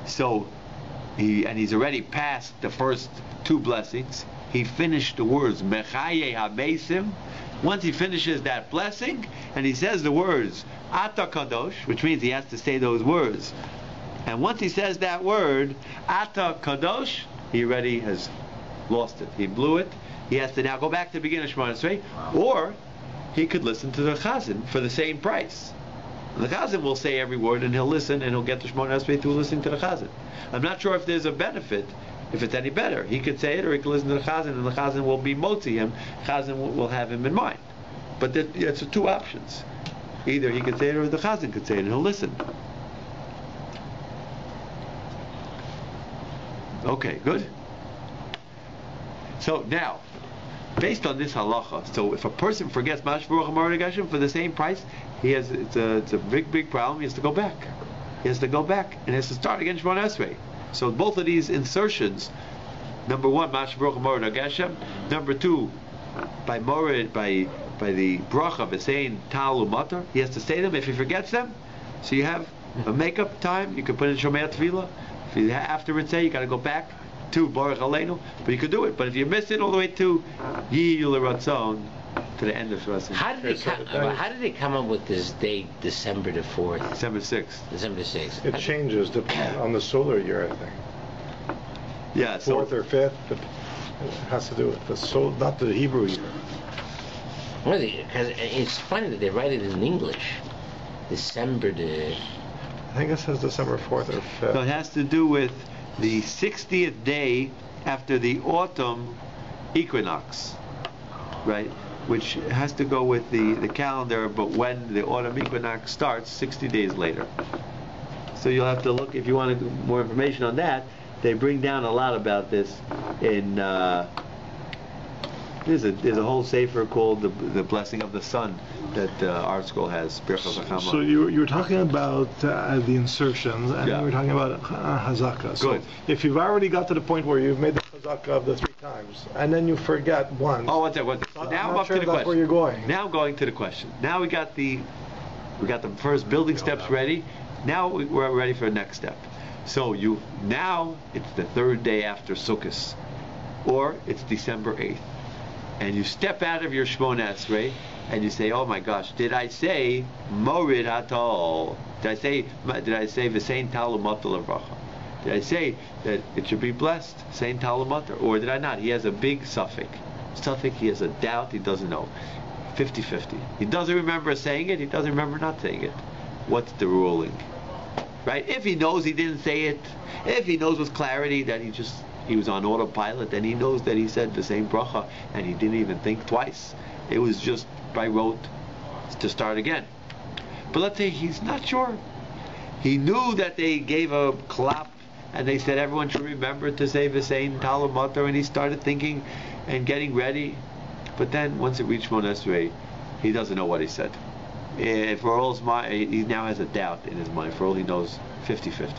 so he's already passed the first two blessings. He finished the words Mechaye HaBeisim. Once he finishes that blessing and he says the words Ata Kadosh, which means he has to say those words. And once he says that word Ata Kadosh, he already has lost it. He blew it. He has to now go back to the beginning of Shemot Esrei, or he could listen to the chazan for the same price. The chazan will say every word and he'll listen and he'll get the Shemot Esrei through listening to the chazan. I'm not sure if there's a benefit, if it's any better. He could say it or he could listen to the chazan and the chazan will be motzi him. Chazan will have him in mind. But it's two options. Either he could say it or the chazan could say it and he'll listen. Okay, good. So now, based on this halacha, so if a person forgets Mash Baruch Morda Geshem for the same price, it's a big problem. He has to go back. He has to go back and he has to start again Shemot Esrei. So both of these insertions, number one, Mash Baruch Morda Geshem. Number two, by the bracha v'sein tal u'matar, he has to say them. If he forgets them, so you have a makeup time. You can put in Shomea Tefillah. If you afterwards say, you got to go back to Baruch Aleinu, but you could do it. But if you miss it all the way to Yi Ratzon, to the end of Ratzon. How did they come up with this date, December the 4th? December 6th. December 6th. It changes depending on the solar year, I think. Yeah, 4th or 5th. It has to do with the soul, not the Hebrew year. Well, because it's funny that they write it in English. December the... I think it says December 4th or 5th. So it has to do with the 60th day after the autumn equinox, right? Which has to go with the calendar, but when the autumn equinox starts, 60 days later. So you'll have to look, if you want more information on that, they bring down a lot about this in... There's a whole sefer called the Blessing of the Sun that our school has. So you were talking about the insertions, and you were talking about hazaka. So Good. If you've already got to the point where you've made the hazaka of the 3 times, and then you forget once. Oh, what's that? So now I'm up to the question. Where you're going. Now I'm going to the question. Now we got the first building steps ready. Now we're ready for the next step. So now it's the 3rd day after Sukkot, or it's December 8th. And you step out of your Shemot Esrei and you say, "Oh my gosh, did I say Morid Hatol? Did I say V'sein Tal U'matar L'Bracha? Did I say that it should be blessed, Sein Tal U'matar, or did I not?" He has a big suffix. He has a doubt. He doesn't know. 50-50. He doesn't remember saying it, he doesn't remember not saying it. What's the ruling? Right? If he knows he didn't say it, if he knows with clarity that he was on autopilot, and he knows that he said the same bracha and he didn't even think twice, it was just by rote to start again. But let's say he's not sure. He knew that they gave a clap and they said everyone should remember to say V'sein Talmud Matar, and he started thinking and getting ready. But then once it reached Shemot Esrei, he doesn't know what he said. For all his mind, he now has a doubt in his mind. For all he knows, 50-50.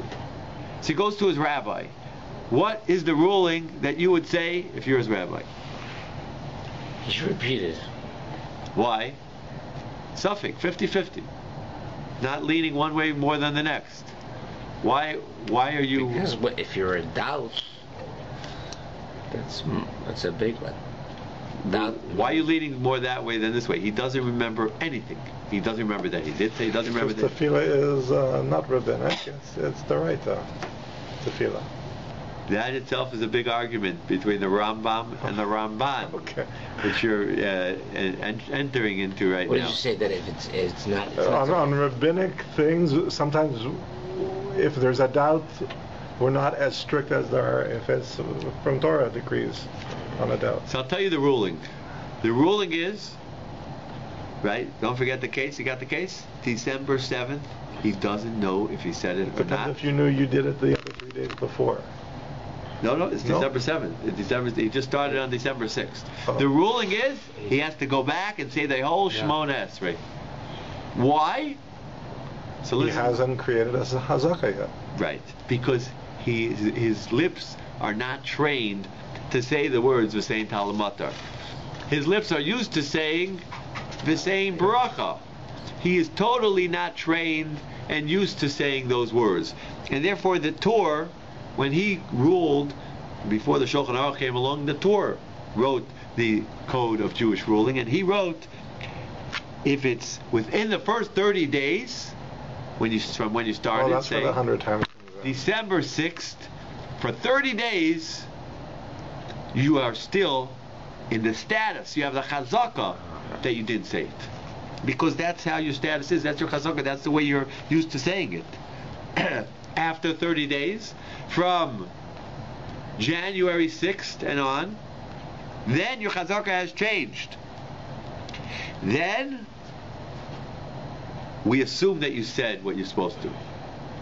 So he goes to his rabbi. What is the ruling that you would say if you're his rabbi? He should repeat it. Why? Suffix, 50-50. Not leaning one way more than the next. Why are you... Because if you're in doubt, that's a big one. Doubt. Why are you leaning more that way than this way? He doesn't remember anything. He doesn't remember that he did say. He doesn't remember that. Tefillah is not rabbinic. It's the right tefillah. That itself is a big argument between the Rambam and the Ramban, Okay. which you're entering into right What now. did you say that if it's not? On rabbinic things, sometimes if there's a doubt, we're not as strict as there are if it's from Torah decrees on a doubt. So I'll tell you the ruling. The ruling is, right, don't forget the case. You got the case? December 7th, he doesn't know if he said it or Depends not. if you knew you did it the other 3 days before. No, it's No? December 7th. He just started on December 6th. Oh. The ruling is he has to go back and say the whole SHMOT, right? Why? So He listen. hasn't created a hazaka yet. Right, because his lips are not trained to say the words V'sein Talmud Matar. His lips are used to saying V'sein Baracha. He is totally not trained and used to saying those words. And therefore the Torah, when he ruled, before the Shulchan Aruch came along, the Torah wrote the code of Jewish ruling, and he wrote, if it's within the first 30 days, from when you started, That's for the 100 times. December 6th, for 30 days, you are still in the status. You have the chazaka that you didn't say it. Because that's how your status is. That's your chazaka. That's the way you're used to saying it. After 30 days, from January 6th and on, then your chazaka has changed. Then we assume that you said what you're supposed to.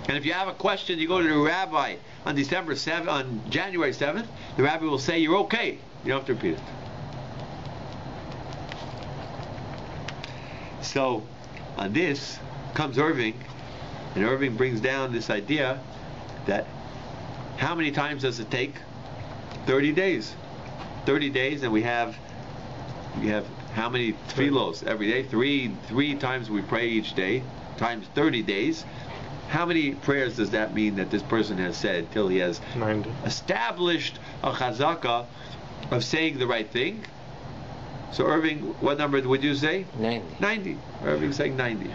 And if you have a question, you go to the rabbi on January 7th, the rabbi will say you're okay. You don't have to repeat it. So on this comes Irving, and Irving brings down this idea that how many times does it take? 30 days. 30 days, and we have how many tefillos every day? Three times we pray each day, times 30 days. How many prayers does that mean that this person has said till he has 90. established a chazaka of saying the right thing? So Irving, what number would you say? 90. 90. Irving's saying 90.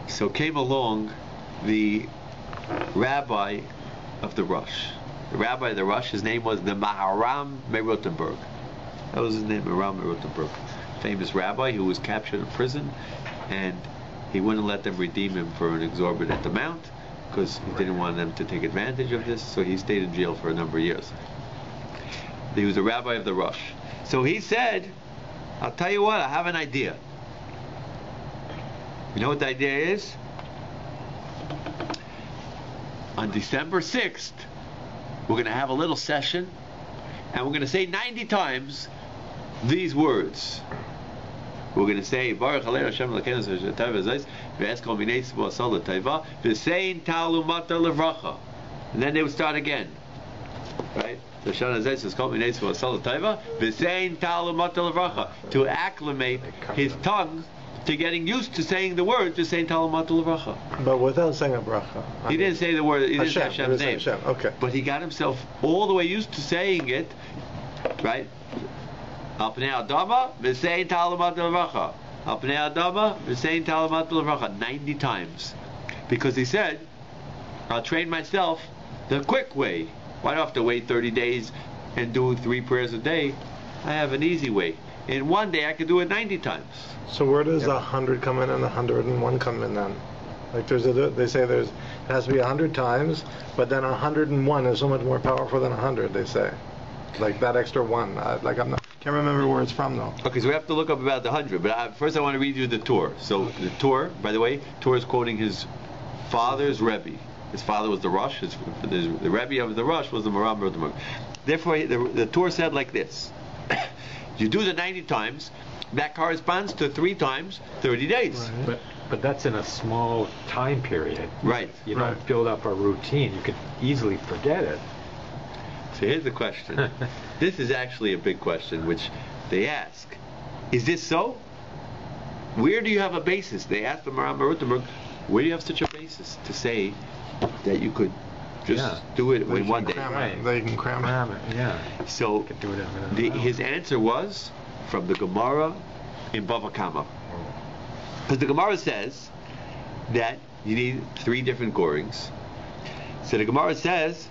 So came along the rabbi of the Rosh. The rabbi of the Rosh, his name was the Maharam Merotenberg. That was his name, Maharam Merotenberg. Famous rabbi who was captured in prison, and he wouldn't let them redeem him for an exorbitant amount because he didn't want them to take advantage of this, so he stayed in jail for a number of years. He was a rabbi of the Rosh. So he said, I'll tell you what, I have an idea. You know what the idea is? On December 6th, we're going to have a little session, and we're going to say 90 times these words. We're going to say Baruch Aleinu Hashem Elokeinu Asher Teva Zayis V'Eskol Minei Tzvah Asal L'Teva V'Sein Talmud Matar L'Vracha, and then they would start again, right? So Shana Zayis is called Minei Tzvah Asal L'Teva V'Sein Talmud Matar L'Vracha, to acclimate his tongue to getting used to saying the words V'Sein Talmud Matar L'Vracha. But without saying a bracha. He didn't say the word. He didn't say Hashem, Hashem's name. Hashem, okay. But he got himself all the way used to saying it, right? Al Pnei Adama V'Sein Talmud Matar L'Vracha. Al Pnei Adama V'Sein Talmud Matar L'Vracha. 90 times, because he said, "I'll train myself the quick way. Why do I have to wait 30 days and do 3 prayers a day? I have an easy way." in one day I could do it 90 times. So where does 100 come in and 101 come in then? Like they say it has to be 100 times, but then 101 is so much more powerful than 100. They say, like that extra one. Can't remember where it's from though. Okay, so we have to look up about the 100. But first, I want to read you the Torah. So the Torah, by the way, Torah is quoting his father's Rebbe. His father was the Rosh. The Rebbe of the Rosh was the Maram Rotemug. Therefore, the Torah said like this: you do the 90 times. That corresponds to 3 times 30 days. Right. But that's in a small time period. Right. You don't build up a routine. You could easily forget it. So here's the question. This is actually a big question, which they ask. Is this so? Where do you have a basis? They asked the Maram Rotemug, where do you have such a basis to say that you could just do it in one day? They can cram it. Yeah. So do it his answer was from the Gemara in Bava Kama. Because the Gemara says that you need 3 different gorings. So the Gemara says,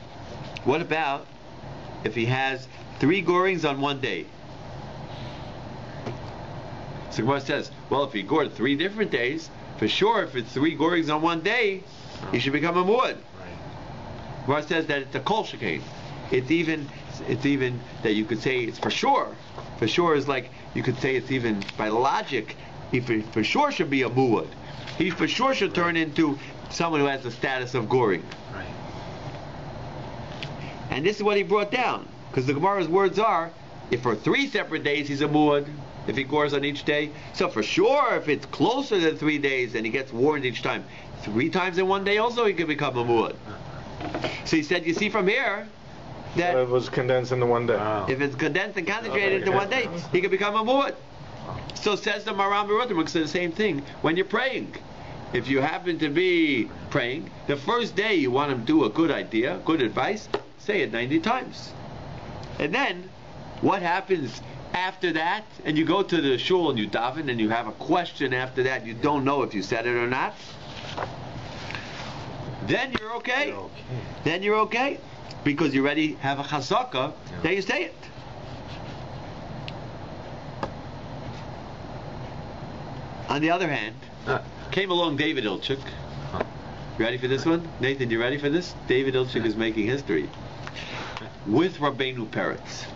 what about if he has 3 gorings on one day? So the Gemara says, well, if he gored 3 different days, for sure, if it's 3 gorings on one day, he should become a muad. The Gemara says that it's a kol shekain. It's even that you could say it's for sure. For sure is like, you could say it's even by logic, he for sure should be a muad. He for sure should turn into someone who has the status of goring. Right. And this is what he brought down, because the Gemara's words are, if for 3 separate days he's a muad, if he gores on each day, so for sure if it's closer than 3 days and he gets warned each time, 3 times in one day also he can become a muad. So he said, you see from here, that it was condensed into one day. Wow. If it's condensed and concentrated into one day, he can become a muad. So says the Maram Rotemug, says the same thing when you're praying. If you happen to be praying, the first day you want to do a good idea, good advice, say it 90 times. And then, what happens after that? And you go to the shul and you daven and you have a question after that, you don't know if you said it or not. Then you're okay. Then you're okay. Because you already have a chazaka that you say it. On the other hand, came along David Ilchuk. Ready for this one? Nathan, you ready for this? David Ilchuk is making history with Rabbeinu Peretz.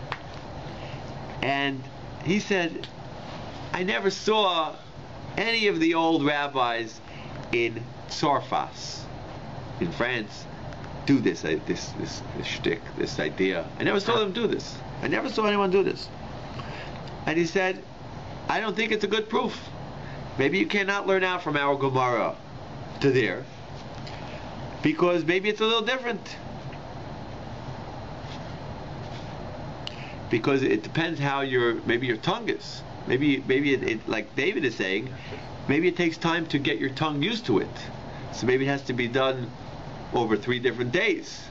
And he said, I never saw any of the old rabbis in Tsarfas, in France, do this shtick, this idea. I never saw them do this. I never saw anyone do this. And he said, I don't think it's a good proof. Maybe you cannot learn out from our Gemara to there, because maybe it's a little different. Because it depends how your tongue is. Maybe it like David is saying, maybe it takes time to get your tongue used to it. So maybe it has to be done over 3 different days.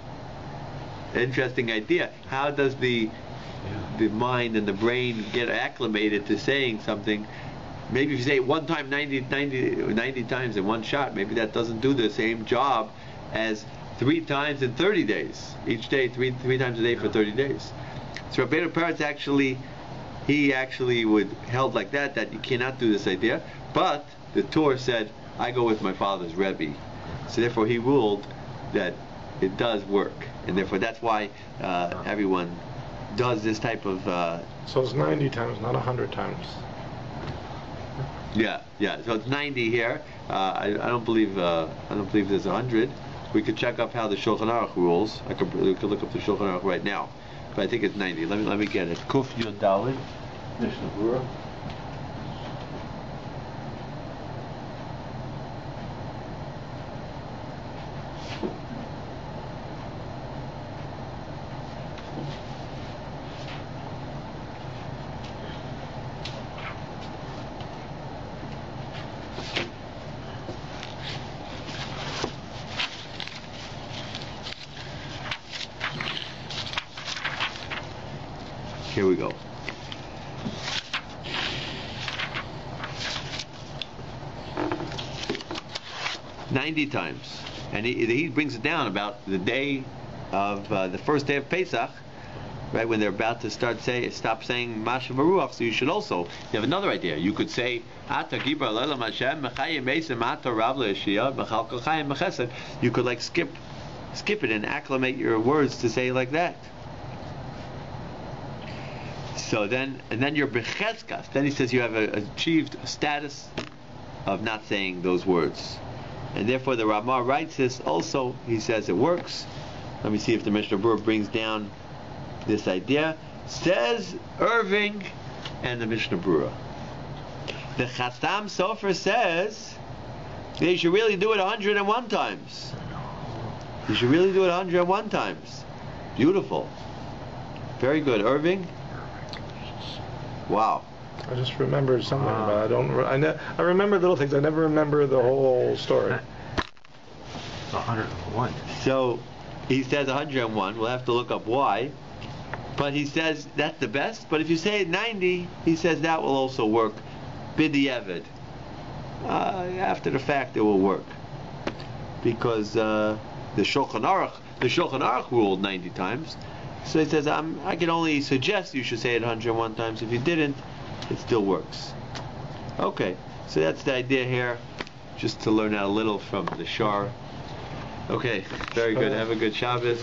Interesting idea. How does the mind and the brain get acclimated to saying something? Maybe if you say it one time 90 times in one shot, maybe that doesn't do the same job as 3 times in 30 days. Each day, three times a day for 30 days. So Rabbeinu Peretz actually held like that you cannot do this idea. But the Torah said, I go with my father's Rebbe. So therefore he ruled that it does work. And therefore that's why everyone does this type of... So it's 90 times, not 100 times. Yeah. So it's 90 here. I don't believe there's 100. We could check up how the Shulchan Aruch rules. We could look up the Shulchan Aruch right now. But I think it's 90. Let me get it. Kuf Yud Daled, Mishnah Berurah. Here we go. "90 times," and he brings it down about the day of the first day of Pesach. right? When they're about to stop saying Masha Baruch, so you should also, you have another idea. You could say, Ata Gibra Lelam Hashem, Mechayim Mesim Ata Rav Le'Eshiyah, Mechal Kochayim Mechesed. You could like skip it and acclimate your words to say like that. So then you're Becheskas. Then he says you have achieved a status of not saying those words. And therefore the Ramah writes this also. He says it works. Let me see if the Mishnah Berurah brings down this idea. Says Irving and the Mishnah Berurah. The Chassam Sofer says they should really do it 101 times. You should really do it 101 times. Beautiful. Very good. Irving? Wow. I just remembered something, but I remember little things. I never remember the whole story. 101. So he says 101. We'll have to look up why. But he says that's the best. But if you say it 90, he says that will also work. B'diavad. After the fact, it will work. Because the Shulchan Aruch ruled 90 times. So he says, I can only suggest you should say it 101 times. If you didn't, it still works. Okay, so that's the idea here, just to learn out a little from the Shar. Okay, very good. Have a good Shabbos.